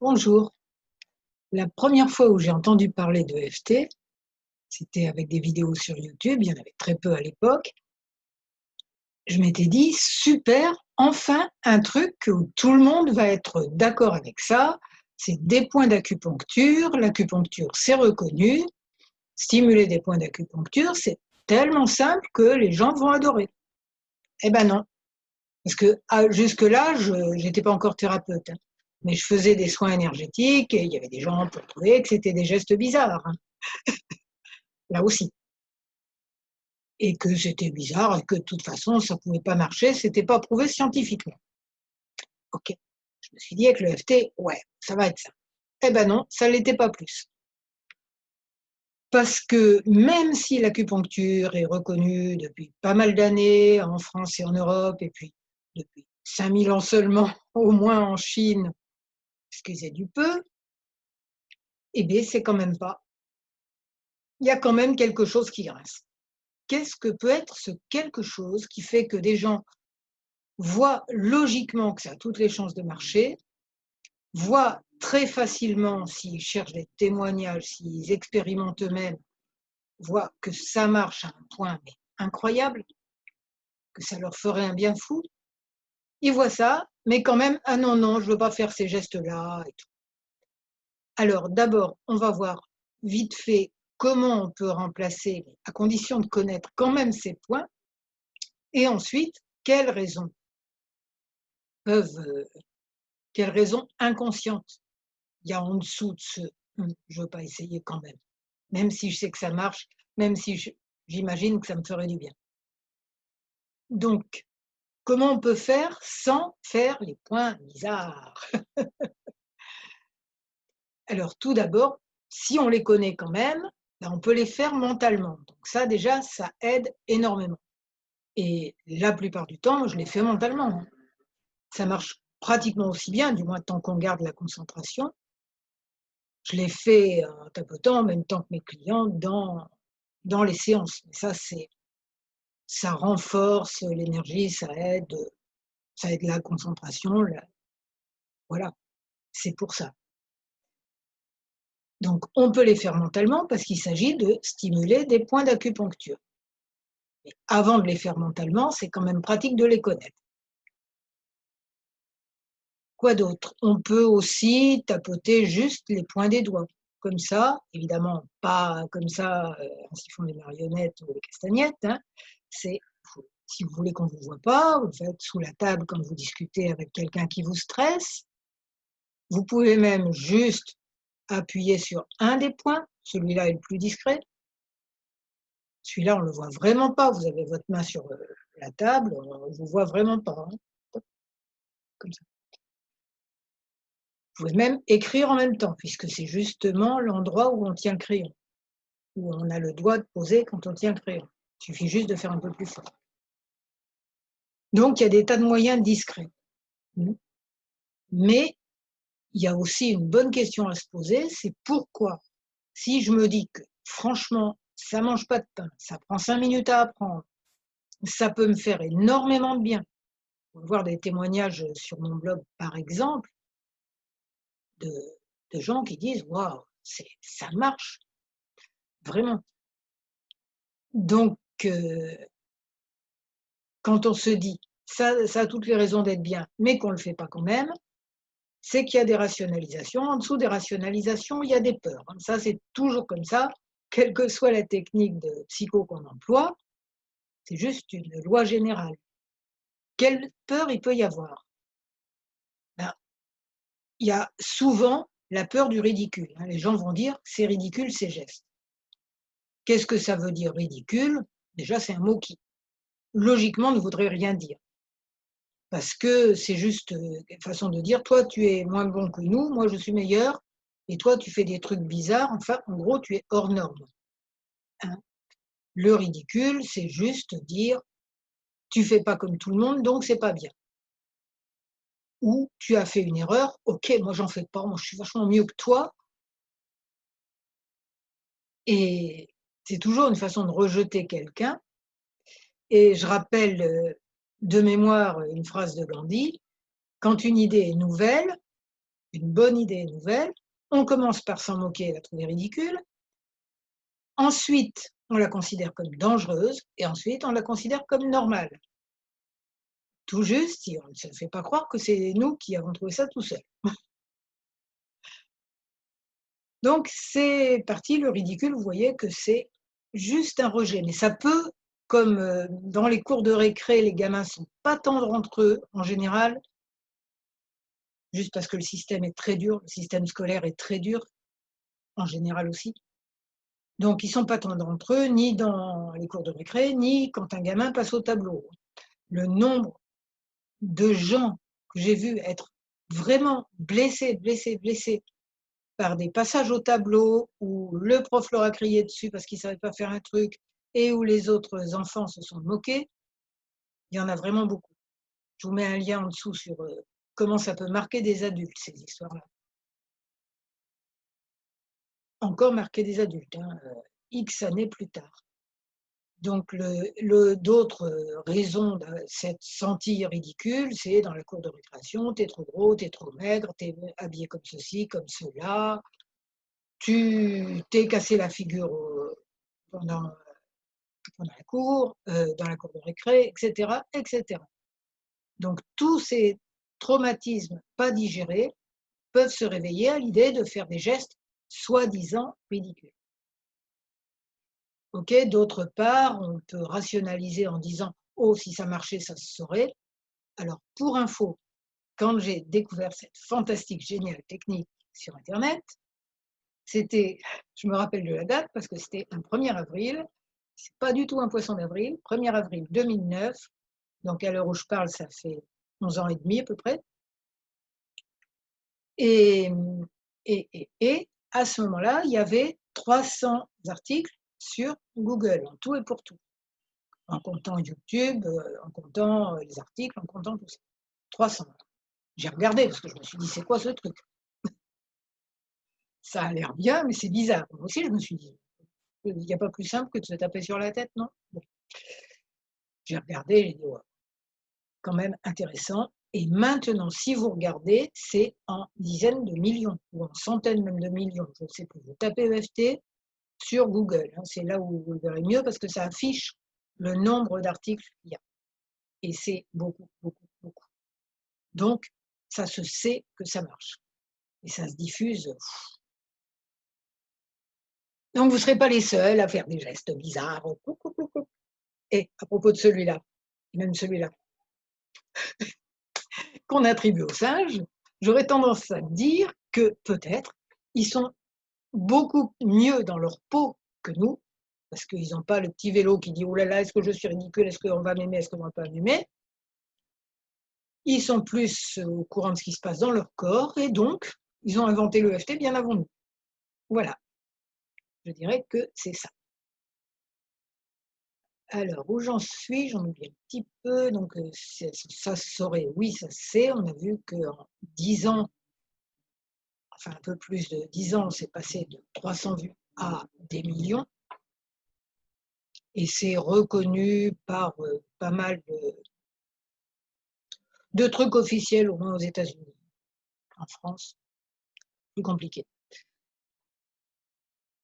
Bonjour. La première fois où j'ai entendu parler de FT, c'était avec des vidéos sur YouTube, il y en avait très peu à l'époque. Je m'étais dit, super, enfin un truc où tout le monde va être d'accord avec ça. C'est des points d'acupuncture. L'acupuncture, c'est reconnu. Stimuler des points d'acupuncture, c'est tellement simple que les gens vont adorer. Eh ben non, parce que jusque-là, je n'étais pas encore thérapeute, hein, mais je faisais des soins énergétiques et il y avait des gens pour trouver que c'était des gestes bizarres, hein, là aussi. Et que c'était bizarre et que de toute façon, ça ne pouvait pas marcher, c'était pas prouvé scientifiquement. OK. Je me suis dit avec le FT, ouais, ça va être ça. Eh ben non, ça ne l'était pas plus. Parce que même si l'acupuncture est reconnue depuis pas mal d'années en France et en Europe, et puis depuis 5000 ans seulement, au moins en Chine, excusez du peu, eh bien c'est quand même pas. Il y a quand même quelque chose qui reste. Qu'est-ce que peut être ce quelque chose qui fait que des gens voient logiquement que ça a toutes les chances de marcher, voient très facilement, s'ils cherchent des témoignages, s'ils expérimentent eux-mêmes, voient que ça marche à un point mais incroyable, que ça leur ferait un bien fou. Ils voient ça, mais quand même, ah non, non, je ne veux pas faire ces gestes-là et tout. Alors d'abord, on va voir vite fait comment on peut remplacer, à condition de connaître quand même ces points, et ensuite, peuvent, euh, quelles raisons inconscientes il y a en dessous de ce je veux pas essayer quand même si je sais que ça marche, même si j'imagine que ça me ferait du bien. Donc, comment on peut faire sans faire les points bizarres? Alors tout d'abord, si on les connaît quand même, ben, on peut les faire mentalement. Donc ça déjà, ça aide énormément. Et la plupart du temps, je les fais mentalement, hein. Ça marche pratiquement aussi bien, du moins tant qu'on garde la concentration. Je les fais en tapotant en même temps que mes clients dans les séances. Mais ça renforce l'énergie, ça aide la concentration, voilà, c'est pour ça. Donc on peut les faire mentalement parce qu'il s'agit de stimuler des points d'acupuncture. Mais avant de les faire mentalement, c'est quand même pratique de les connaître. Quoi d'autre? On peut aussi tapoter juste les points des doigts, comme ça, évidemment pas comme ça, en sifflant des marionnettes ou des castagnettes, hein. C'est si vous voulez qu'on ne vous voit pas, vous le faites sous la table quand vous discutez avec quelqu'un qui vous stresse. Vous pouvez même juste appuyer sur un des points, celui-là est le plus discret. Celui-là, on ne le voit vraiment pas. Vous avez votre main sur la table, on ne vous voit vraiment pas, hein, comme ça. Vous pouvez même écrire en même temps, puisque c'est justement l'endroit où on tient le crayon, où on a le doigt posé quand on tient le crayon. Il suffit juste de faire un peu plus fort. Donc, il y a des tas de moyens discrets. Mais il y a aussi une bonne question à se poser, c'est pourquoi, si je me dis que franchement, ça ne mange pas de pain, ça prend 5 minutes à apprendre, ça peut me faire énormément de bien. Vous pouvez voir des témoignages sur mon blog, par exemple, de, de gens qui disent waouh, ça marche, vraiment. Donc, quand on se dit ça a toutes les raisons d'être bien, mais qu'on ne le fait pas quand même, c'est qu'il y a des rationalisations. En dessous des rationalisations, il y a des peurs, hein. Ça, c'est toujours comme ça, quelle que soit la technique de psycho qu'on emploie, c'est juste une loi générale. Quelle peur il peut y avoir? Ben, il y a souvent la peur du ridicule, hein. Les gens vont dire: «C'est ridicule ces gestes». Qu'est-ce que ça veut dire ridicule? Déjà, c'est un mot qui, logiquement, ne voudrait rien dire. Parce que c'est juste, une façon de dire: «Toi, tu es moins bon que nous, moi je suis meilleur et toi, tu fais des trucs bizarres, enfin, en gros, tu es hors norme», hein. Le ridicule, c'est juste dire: «Tu fais pas comme tout le monde, donc c'est pas bien». Ou: «Tu as fait une erreur, OK, moi j'en fais pas, moi je suis vachement mieux que toi», et c'est toujours une façon de rejeter quelqu'un. Et je rappelle, de mémoire, une phrase de Gandhi: «Quand une idée est nouvelle, une bonne idée nouvelle, on commence par s'en moquer et la trouver ridicule. Ensuite, on la considère comme dangereuse et ensuite, on la considère comme normale. Tout juste si on ne se fait pas croire que c'est nous qui avons trouvé ça tout seuls. Donc c'est parti, le ridicule, vous voyez que c'est juste un rejet. Mais ça peut, comme dans les cours de récré, les gamins ne sont pas tendres entre eux en général, juste parce que le système est très dur, le système scolaire est très dur, en général aussi. Donc ils ne sont pas tendres entre eux, ni dans les cours de récré, ni quand un gamin passe au tableau. Le nombre de gens que j'ai vus être vraiment blessés par des passages au tableau où le prof leur a crié dessus parce qu'ils ne savaient pas faire un truc et où les autres enfants se sont moqués, il y en a vraiment beaucoup. Je vous mets un lien en dessous sur comment ça peut marquer des adultes, ces histoires-là. Encore marquer des adultes, hein, X années plus tard. Donc d'autres raisons de s'être senti ridicule, c'est dans la cour de récréation, t'es trop gros, t'es trop maigre, t'es habillé comme ceci, comme cela, tu t'es cassé la figure pendant la cour, dans la cour de récré, etc., etc. Donc tous ces traumatismes pas digérés peuvent se réveiller à l'idée de faire des gestes soi-disant ridicules. Ok, d'autre part, on peut rationaliser en disant oh, si ça marchait, ça se saurait. Alors, pour info, quand j'ai découvert cette fantastique, géniale technique sur Internet, c'était, je me rappelle de la date parce que c'était un 1er avril, c'est pas du tout un poisson d'avril, 1er avril 2009, donc à l'heure où je parle, ça fait 11 ans et demi à peu près. Et, à ce moment-là, il y avait 300 articles sur Google, en tout et pour tout, en comptant YouTube, en comptant les articles, en comptant tout ça. 300. J'ai regardé parce que je me suis dit, c'est quoi ce truc? Ça a l'air bien, mais c'est bizarre. Moi aussi, je me suis dit, il n'y a pas plus simple que de se taper sur la tête, non? Bon. J'ai regardé, j'ai dit, ouais, quand même intéressant. Et maintenant, si vous regardez, c'est en dizaines de millions ou en centaines même de millions, je ne sais plus. Vous tapez EFT sur Google, hein, c'est là où vous le verrez mieux parce que ça affiche le nombre d'articles qu'il y a. Et c'est beaucoup, beaucoup, beaucoup. Donc, ça se sait que ça marche. Et ça se diffuse. Donc, vous ne serez pas les seuls à faire des gestes bizarres. Et à propos de celui-là, même celui-là, qu'on attribue aux singes, j'aurais tendance à dire que peut-être ils sont beaucoup mieux dans leur peau que nous, parce qu'ils n'ont pas le petit vélo qui dit « Oh là là, est-ce que je suis ridicule? Est-ce qu'on va m'aimer? Est-ce qu'on ne va pas m'aimer ?» Ils sont plus au courant de ce qui se passe dans leur corps et donc, ils ont inventé l'EFT bien avant nous. Voilà, je dirais que c'est ça. Alors, où j'en suis? J'en oublie un petit peu. Donc, ça se saurait, oui, ça se sait. On a vu qu'en 10 ans, enfin un peu plus de 10 ans, c'est passé de 300 vues à des millions. Et c'est reconnu par pas mal de trucs officiels, au moins aux États-Unis. En France, plus compliqué.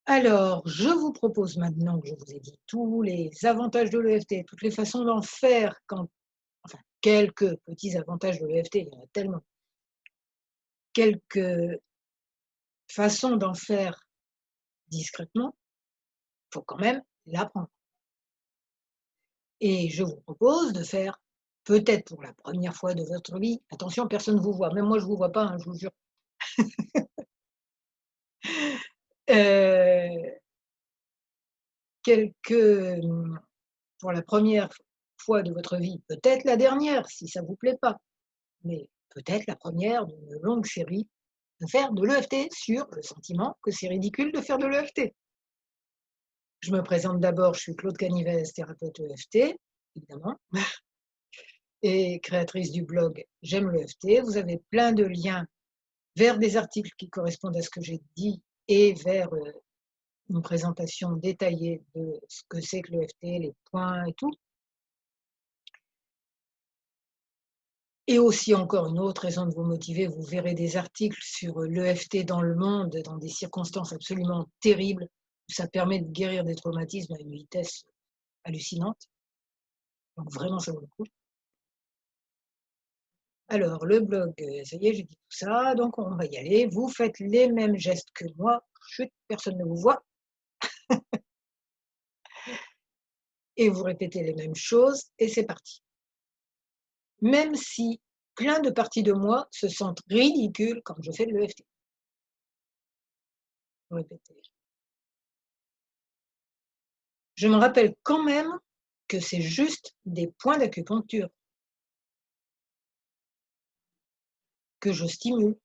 Alors, je vous propose maintenant que je vous ai dit tous les avantages de l'EFT, toutes les façons d'en faire, enfin, quelques petits avantages de l'EFT, il y en a tellement, quelques façons d'en faire discrètement, il faut quand même l'apprendre. Et je vous propose de faire, peut-être pour la première fois de votre vie, attention, personne ne vous voit, même moi je ne vous vois pas, hein, je vous jure. Euh, pour la première fois de votre vie, peut-être la dernière si ça ne vous plaît pas, mais peut-être la première d'une longue série, de faire de l'EFT sur le sentiment que c'est ridicule de faire de l'EFT. Je me présente d'abord, je suis Claude Canivez, thérapeute EFT, évidemment, et créatrice du blog J'aime l'EFT. Vous avez plein de liens vers des articles qui correspondent à ce que j'ai dit et vers une présentation détaillée de ce que c'est que l'EFT, les points et tout. Et aussi encore une autre raison de vous motiver, vous verrez des articles sur l'EFT dans le monde, dans des circonstances absolument terribles, où ça permet de guérir des traumatismes à une vitesse hallucinante. Donc vraiment, ça vaut le coup. Alors, le blog, ça y est, j'ai dit tout ça, donc on va y aller. Vous faites les mêmes gestes que moi. Chut, personne ne vous voit. Et vous répétez les mêmes choses et c'est parti. Même si plein de parties de moi se sentent ridicules quand je fais de l'EFT. Répétez. Je me rappelle quand même que c'est juste des points d'acupuncture que je stimule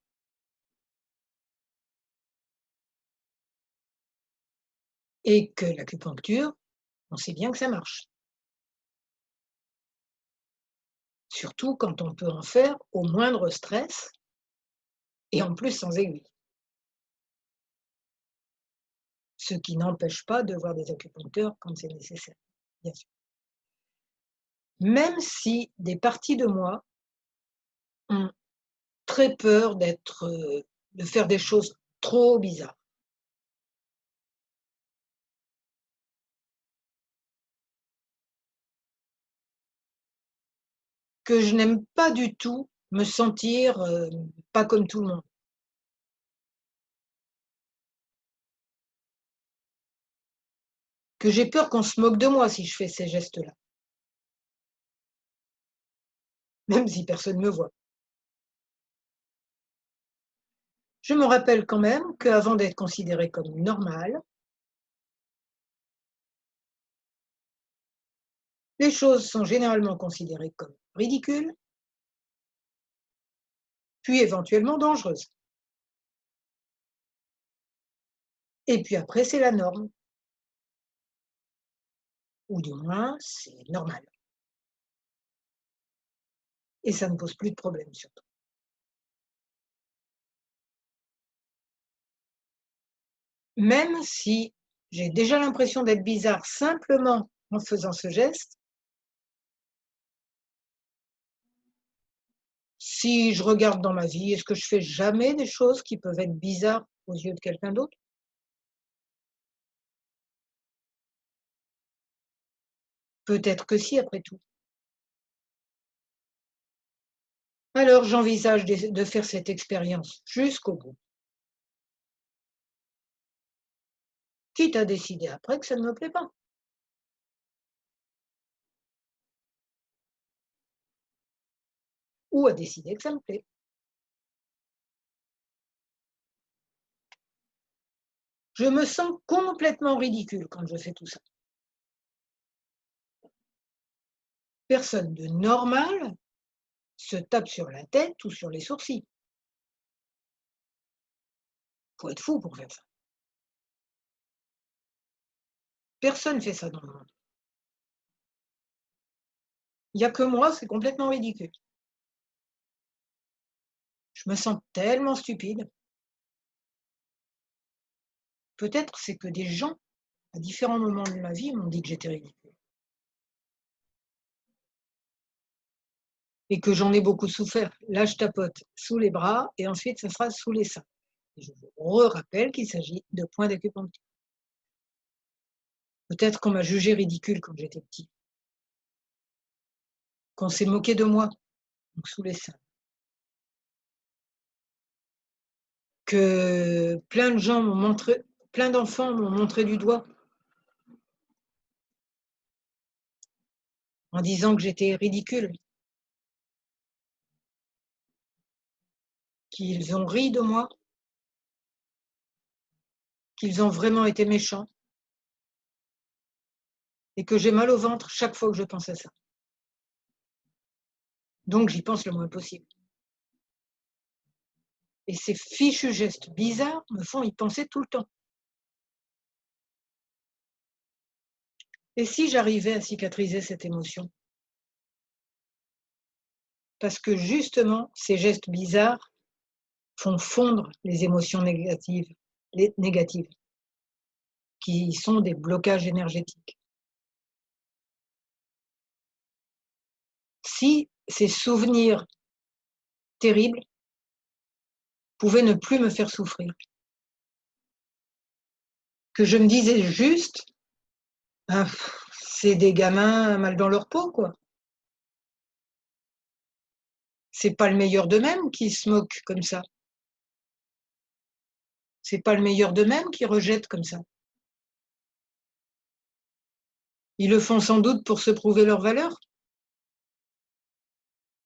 et que l'acupuncture, on sait bien que ça marche. Surtout quand on peut en faire au moindre stress et en plus sans aiguille. Ce qui n'empêche pas de voir des acupuncteurs quand c'est nécessaire, bien sûr. Même si des parties de moi ont très peur de faire des choses trop bizarres. Que je n'aime pas du tout me sentir, pas comme tout le monde. Que j'ai peur qu'on se moque de moi si je fais ces gestes-là, même si personne ne me voit. Je me rappelle quand même qu'avant d'être considérée comme normale, les choses sont généralement considérées comme ridicules, puis éventuellement dangereuses. Et puis après, c'est la norme, ou du moins, c'est normal. Et ça ne pose plus de problème surtout. Même si j'ai déjà l'impression d'être bizarre simplement en faisant ce geste, si je regarde dans ma vie, est-ce que je fais jamais des choses qui peuvent être bizarres aux yeux de quelqu'un d'autre? Peut-être que si, après tout. Alors j'envisage de faire cette expérience jusqu'au bout, quitte à décider après que ça ne me plaît pas, ou à décider que ça me plaît. Je me sens complètement ridicule quand je fais tout ça. Personne de normal se tape sur la tête ou sur les sourcils. Faut être fou pour faire ça. Personne fait ça dans le monde. Il n'y a que moi, c'est complètement ridicule. Je me sens tellement stupide. Peut-être c'est que des gens, à différents moments de ma vie, m'ont dit que j'étais ridicule et que j'en ai beaucoup souffert. Là, je tapote sous les bras et ensuite, ça sera sous les seins. Et je vous rappelle qu'il s'agit de points d'acupuncture. Peut-être qu'on m'a jugé ridicule quand j'étais petit, qu'on s'est moqué de moi, donc sous les seins, que plein d'enfants m'ont montré du doigt en disant que j'étais ridicule, qu'ils ont ri de moi, qu'ils ont vraiment été méchants et que j'ai mal au ventre chaque fois que je pense à ça. Donc j'y pense le moins possible. Et ces fichus gestes bizarres me font y penser tout le temps. Et si j'arrivais à cicatriser cette émotion? Parce que justement, ces gestes bizarres font fondre les émotions négatives, qui sont des blocages énergétiques. Si ces souvenirs terrible pouvait ne plus me faire souffrir. Que je me disais juste, ah, c'est des gamins mal dans leur peau, quoi. C'est pas le meilleur d'eux-mêmes qui se moquent comme ça. C'est pas le meilleur d'eux-mêmes qui rejettent comme ça. Ils le font sans doute pour se prouver leur valeur,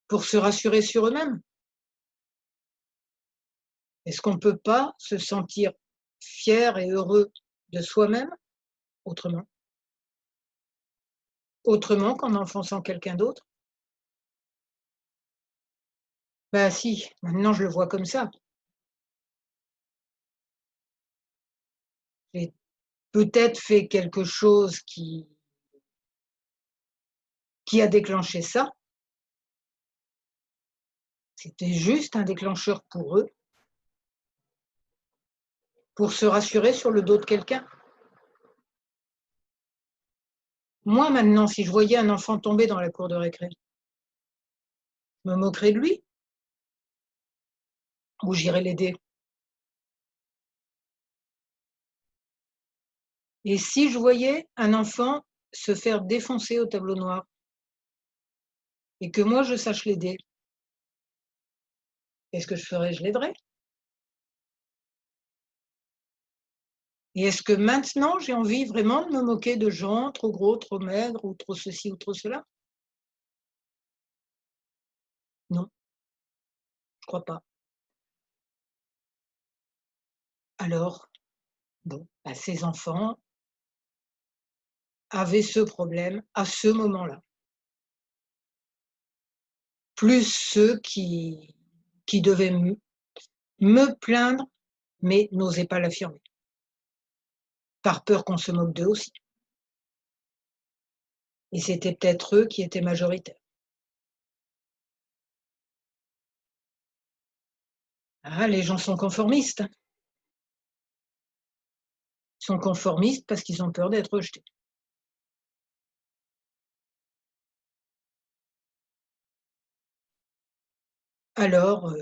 pour se rassurer sur eux-mêmes. Est-ce qu'on ne peut pas se sentir fier et heureux de soi-même autrement? Autrement qu'en enfonçant quelqu'un d'autre? Ben si, maintenant je le vois comme ça. J'ai peut-être fait quelque chose qui a déclenché ça. C'était juste un déclencheur pour eux, pour se rassurer sur le dos de quelqu'un. Moi maintenant, si je voyais un enfant tomber dans la cour de récré, je me moquerais de lui ou j'irais l'aider. Et si je voyais un enfant se faire défoncer au tableau noir et que moi je sache l'aider, qu'est-ce que je ferais? Je l'aiderais. Et est-ce que maintenant j'ai envie vraiment de me moquer de gens trop gros, trop maigres ou trop ceci ou trop cela? Non, je crois pas. Alors, bon, bah, ces enfants avaient ce problème à ce moment-là, plus ceux qui devaient me plaindre, mais n'osaient pas l'affirmer, par peur qu'on se moque d'eux aussi. Et c'était peut-être eux qui étaient majoritaires. Ah, les gens sont conformistes. Ils sont conformistes parce qu'ils ont peur d'être rejetés. Alors,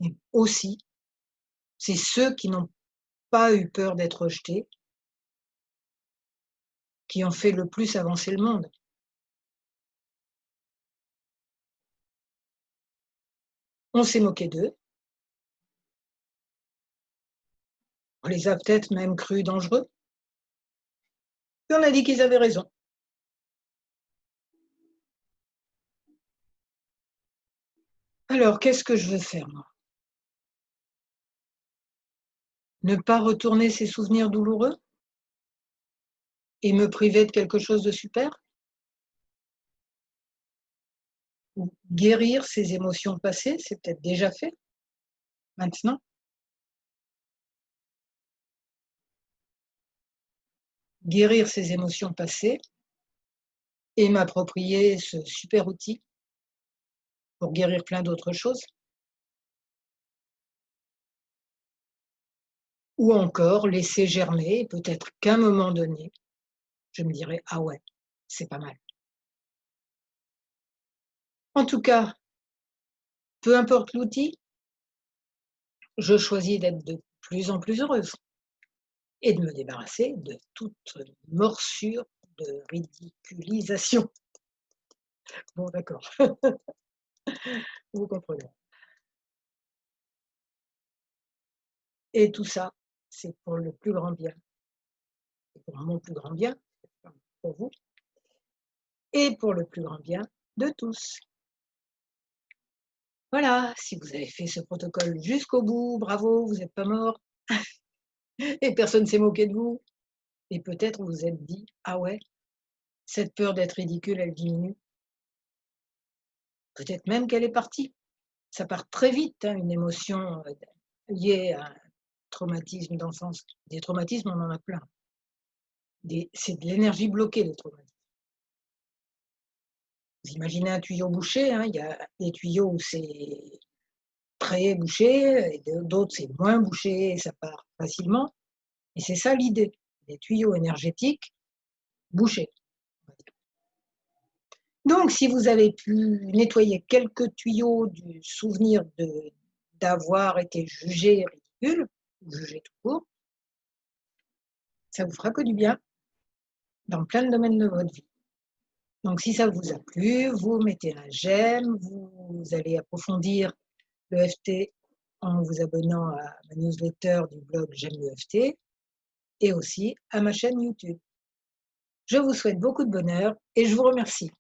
et aussi, c'est ceux qui n'ont pas eu peur d'être rejetés qui ont fait le plus avancer le monde. On s'est moqué d'eux, on les a peut-être même crus dangereux, et on a dit qu'ils avaient raison. Alors, qu'est-ce que je veux faire, moi? Ne pas retourner ces souvenirs douloureux et me priver de quelque chose de super? Ou guérir ces émotions passées, c'est peut-être déjà fait, maintenant. Guérir ces émotions passées et m'approprier ce super outil pour guérir plein d'autres choses. Ou encore laisser germer, et peut-être qu'à un moment donné, je me dirai: «Ah ouais, c'est pas mal». En tout cas, peu importe l'outil, je choisis d'être de plus en plus heureuse et de me débarrasser de toute morsure de ridiculisation. Bon d'accord, vous comprenez. Et tout ça, c'est pour le plus grand bien, c'est pour mon plus grand bien, pour vous et pour le plus grand bien de tous. Voilà, si vous avez fait ce protocole jusqu'au bout, bravo, vous n'êtes pas mort et personne ne s'est moqué de vous. Et peut-être vous vous êtes dit: «Ah ouais, cette peur d'être ridicule, elle diminue». Peut-être même qu'elle est partie. Ça part très vite, hein, une émotion, liée à un traumatisme d'enfance. Des traumatismes, on en a plein. C'est de l'énergie bloquée, les traumatismes. Vous imaginez un tuyau bouché, hein, il y a des tuyaux où c'est très bouché et d'autres, c'est moins bouché et ça part facilement et c'est ça l'idée, des tuyaux énergétiques bouchés, on va dire. Donc, si vous avez pu nettoyer quelques tuyaux du souvenir d'avoir été jugé ridicule, ou jugé tout court, ça vous fera que du bien dans plein de domaines de votre vie. Donc, si ça vous a plu, vous mettez un j'aime, vous allez approfondir le FT en vous abonnant à ma newsletter du blog J'aime le FT et aussi à ma chaîne YouTube. Je vous souhaite beaucoup de bonheur et je vous remercie.